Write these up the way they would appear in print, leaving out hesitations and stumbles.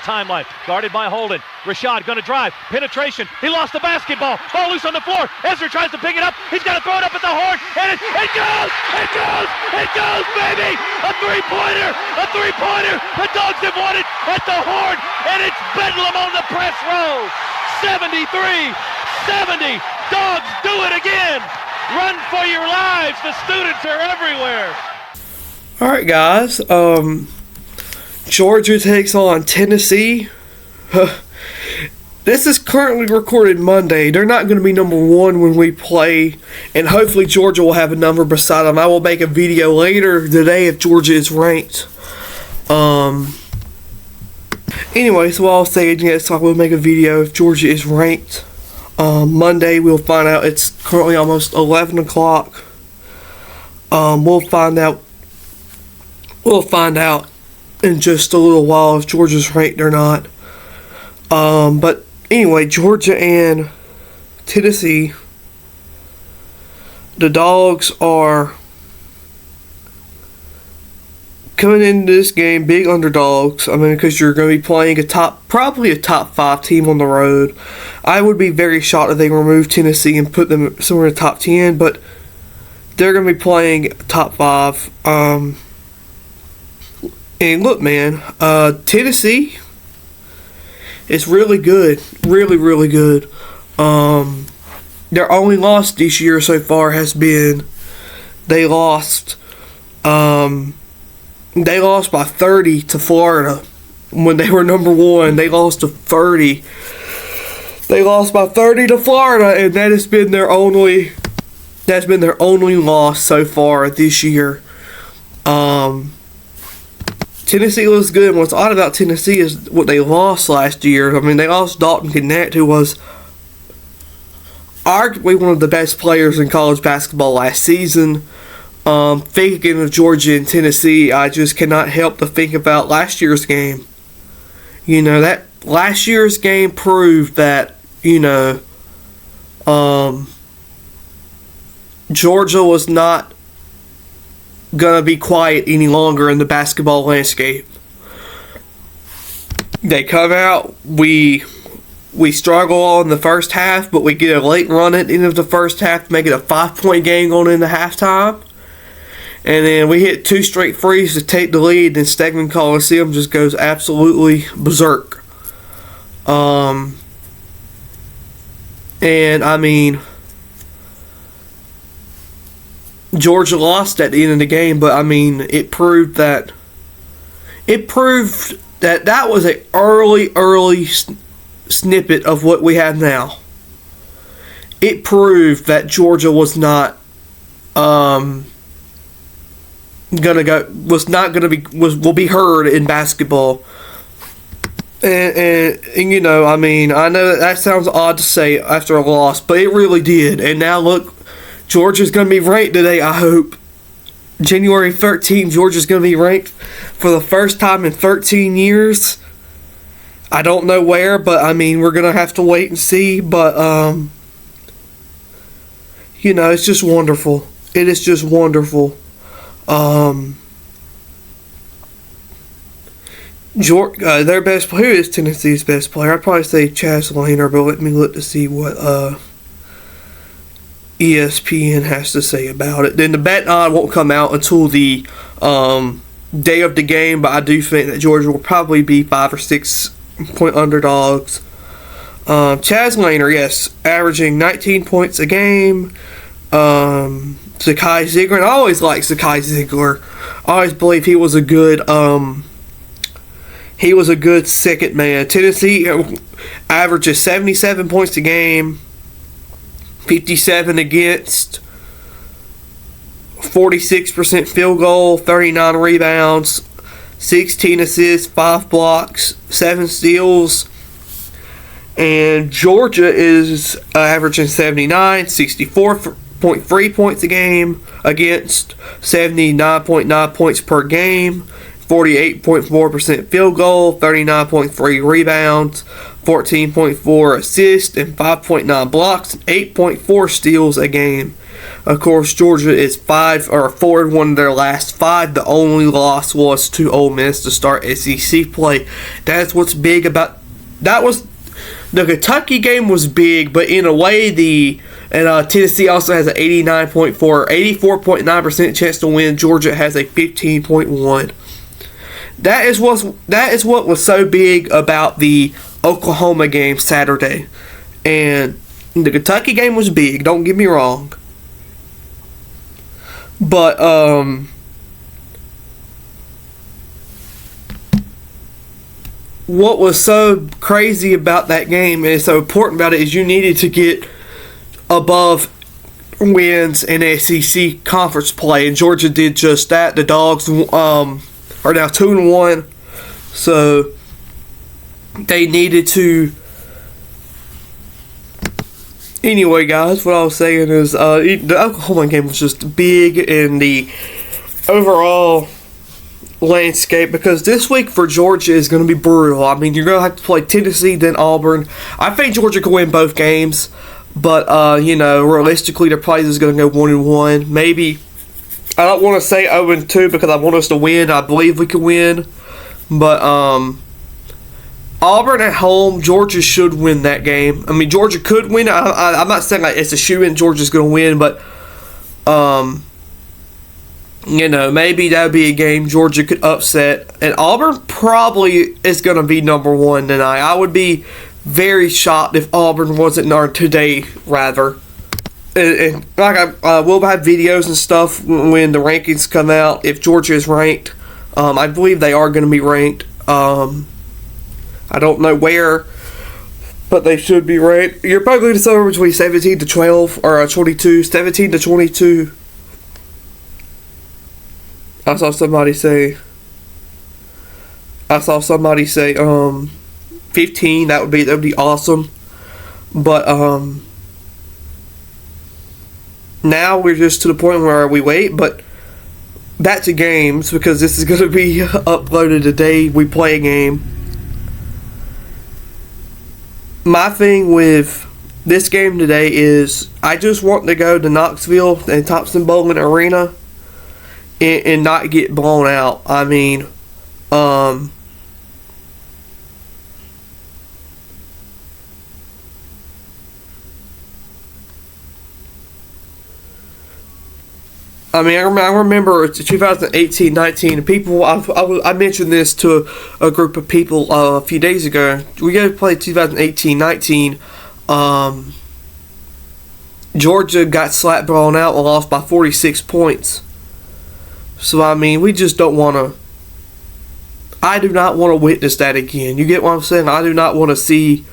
timeline. Guarded by Holden. Rashad going to drive. Penetration. He lost the basketball. Ball loose on the floor. Ezra tries to pick it up. He's got to throw it up at the horn. And it goes! It goes! It goes, baby! A three-pointer! A three-pointer! The Dogs have won it at the horn. And it's Bedlam on the press row. 73-70. Dogs do it again. Run for your lives. The students are everywhere. All right, guys. Georgia takes on Tennessee. This is currently recorded Monday. They're not going to be number one when we play, and hopefully Georgia will have a number beside them. I will make a video later today if Georgia is ranked. Anyway, so I'll say it, yes, I will make a video if Georgia is ranked. Monday we'll find out. It's currently almost 11 o'clock. We'll find out. We'll find out in just a little while if Georgia's ranked or not. But anyway, Georgia and Tennessee, the Dogs are coming into this game big underdogs. I mean, because you're going to be playing probably a top 5 team on the road. I would be very shocked if they remove Tennessee and put them somewhere in the top 10, but they're going to be playing top 5. And look, man, Tennessee is really good. Really, really good. Their only loss this year so far has been they lost by 30 to Florida when they were number one. They lost to 30. They lost by 30 to Florida, and that's been their only loss so far this year. Tennessee looks good. What's odd about Tennessee is what they lost last year. I mean, they lost Dalton Connect, who was arguably one of the best players in college basketball last season. Thinking of Georgia and Tennessee, I just cannot help to think about last year's game. You know, that last year's game proved that, you know, Georgia was not gonna be quiet any longer in the basketball landscape. They come out, we struggle in the first half, but we get a late run at the end of the first half to make it a 5-point game going into halftime. And then we hit 2 straight threes to take the lead, and Stegman Coliseum just goes absolutely berserk. And I mean, Georgia lost at the end of the game, but I mean, it proved that that was an early snippet of what we have now. It proved that Georgia will be heard in basketball. And you know, I mean, I know that sounds odd to say after a loss, but it really did. And now look, Georgia's going to be ranked today, I hope. January 13th, Georgia's going to be ranked for the first time in 13 years. I don't know where, but I mean, we're going to have to wait and see. But, you know, it's just wonderful. It is just wonderful. Their best player is Tennessee's best player. I'd probably say Chaz Laner, but let me look to see what ESPN has to say about it. Then the bet odd won't come out until the day of the game, but I do think that Georgia will probably be 5 or 6 point underdogs. Chaz Laner, yes, averaging 19 points a game. Zakai Ziegler, and I always liked Zakai Ziegler. I always believed he was a good second man. Tennessee averages 77 points a game, 57 against, 46% field goal, 39 rebounds, 16 assists, 5 blocks, 7 steals. And Georgia is averaging 79, 64.3 points a game against, 79.9 points per game, 48.4% field goal, 39.3 rebounds, 14.4 assists, and 5.9 blocks, and 8.4 steals a game. Of course, Georgia is 4-1 in their last 5. The only loss was to Ole Miss to start SEC play. That's what's big about that. Was the Kentucky game was big, but in a way, Tennessee also has an 84.9% chance to win. Georgia has a 15.1. That is what was so big about the Oklahoma game Saturday, and the Kentucky game was big. Don't get me wrong, but what was so crazy about that game and so important about it is you needed to get above wins in SEC conference play, and Georgia did just that. The Dawgs are now 2-1, so they needed to. Anyway, guys, what I was saying is the Oklahoma game was just big in the overall landscape, because this week for Georgia is going to be brutal. I mean, you're going to have to play Tennessee, then Auburn. I think Georgia can win both games, but realistically, their plays is going to go 1-1. Maybe, I don't want to say 0-2 because I want us to win. I believe we can win, but Auburn at home, Georgia should win that game. I mean, Georgia could win. I'm not saying like it's a shoe-in Georgia's going to win, but maybe that would be a game Georgia could upset. And Auburn probably is going to be number 1 tonight. I would be very shocked if Auburn wasn't today, rather. And like we'll have videos and stuff when the rankings come out. If Georgia is ranked, I believe they are going to be ranked. I don't know where, but they should be ranked. You're probably going to somewhere between 17 to 12 or 22, 17 to 22. I saw somebody say 15. That would be awesome. But now we're just to the point where we wait. But back to games, because this is going to be uploaded the day we play a game. My thing with this game today is I just want to go to Knoxville and Thompson-Boling Arena and not get blown out. I mean, I remember 2018-19. People, I mentioned this to a group of people a few days ago. We go to play 2018-19. Georgia got slap blown out and lost by 46 points. So I mean, we just don't want to. I do not want to witness that again. You get what I'm saying? I do not want to see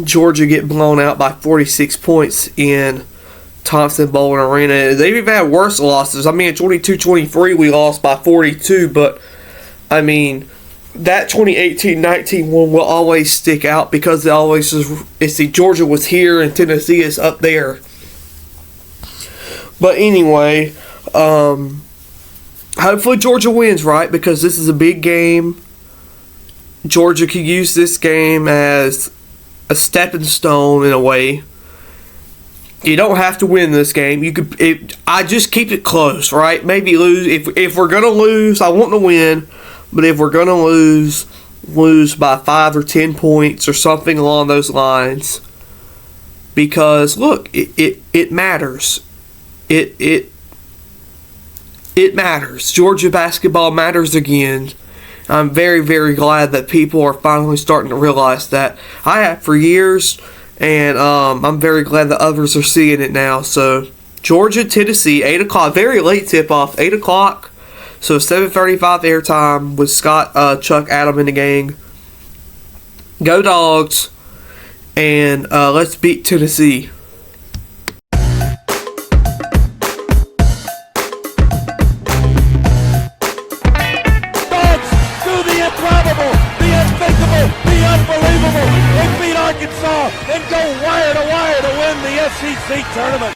Georgia get blown out by 46 points in Thompson-Boling Arena. They've even had worse losses. I mean, in 22-23 we lost by 42, but I mean, that 2018-19 one will always stick out because Georgia was here and Tennessee is up there. But anyway, hopefully Georgia wins, right? Because this is a big game. Georgia could use this game as a stepping stone in a way. You don't have to win this game. I just keep it close, right? Maybe lose. If we're gonna lose, I want to win. But if we're gonna lose by 5 or 10 points or something along those lines. Because look, it matters. It matters. Georgia basketball matters again. I'm very, very glad that people are finally starting to realize that. I have for years. And I'm very glad that others are seeing it now. So, Georgia, Tennessee, 8 o'clock. Very late tip-off, 8 o'clock. So, 7:35 airtime with Scott, Chuck, Adam, and the gang. Go Dogs. And let's beat Tennessee. Dogs do the improbable, the unthinkable, the unbelievable. They beat Arkansas and go wire to win the SEC tournament.